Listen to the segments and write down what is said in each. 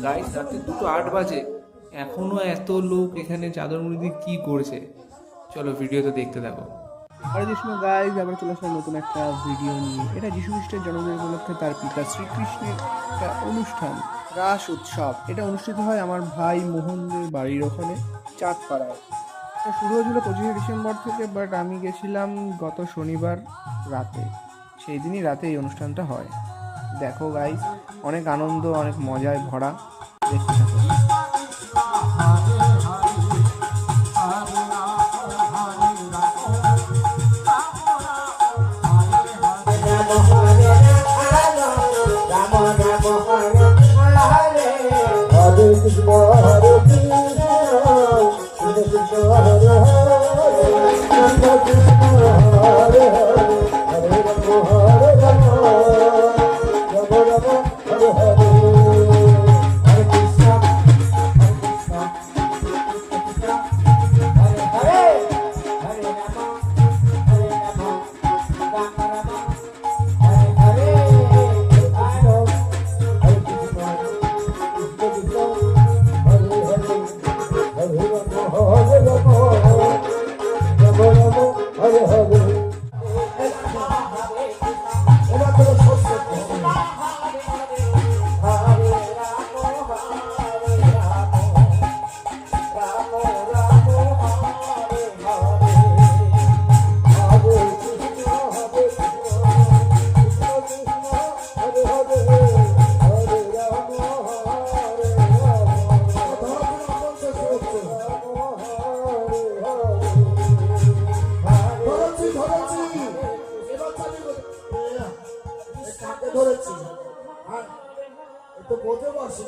Guys রাতে 2:08 বাজে, এখনো এত লোক এখানে চাদর মুড়ি দিয়ে কি করছে? চলো ভিডিওতে দেখতে থাকো। হরে কৃষ্ণ গাইজ, আবার চলে আসলাম নতুন একটা ভিডিও নিয়ে। এটা যীশু খ্রিস্টের জন্মদিন উপলক্ষে তার পিতা শ্রীকৃষ্ণের একটা অনুষ্ঠান, রাস উৎসব। এটা অনুষ্ঠিত হয় আমার ভাই মোহনদের বাড়ির ওখানে চাঁদপাড়ায়। এটা শুরু হয়েছিল 25শে ডিসেম্বর থেকে, বাট আমি গেছিলাম গত শনিবার রাতে। সেই দিনই রাতে এই অনুষ্ঠানটা হয়। দেখো গাইজ, অনেক আনন্দ, অনেক মজায় ভরা। দেখতে থাকো। ধরেছি আর একটু বোঝে বসে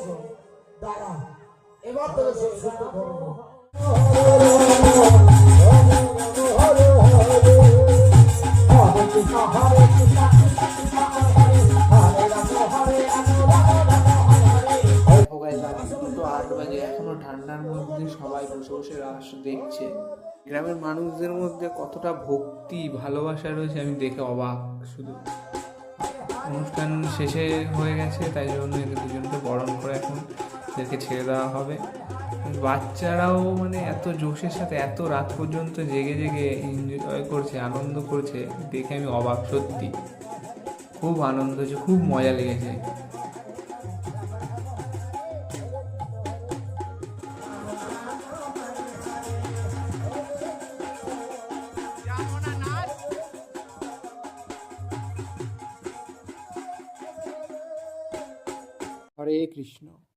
দাঁড়া, এবার তোর সুস্থ ধরবো। রাতে 2:08 বাজে, এখনো ঠান্ডার মধ্যে সবাই বসে বসে রাস দেখছে। গ্রামের মানুষদের মধ্যে কতটা ভক্তি ভালোবাসা রয়েছে আমি দেখে অবাক। শুধু অনুষ্ঠান শেষে হয়ে গেছে, তাই জন্য এদের দুজনকে বরণ করে এখন এদেরকে ছেড়ে দেওয়া হবে। বাচ্চারাও মানে এত জোশের সাথে এত রাত পর্যন্ত জেগে জেগে এনজয় করছে, আনন্দ করছে, দেখে আমি অবাক। সত্যি খুব আনন্দ হচ্ছে, খুব মজা লেগেছে। হরে কৃষ্ণ।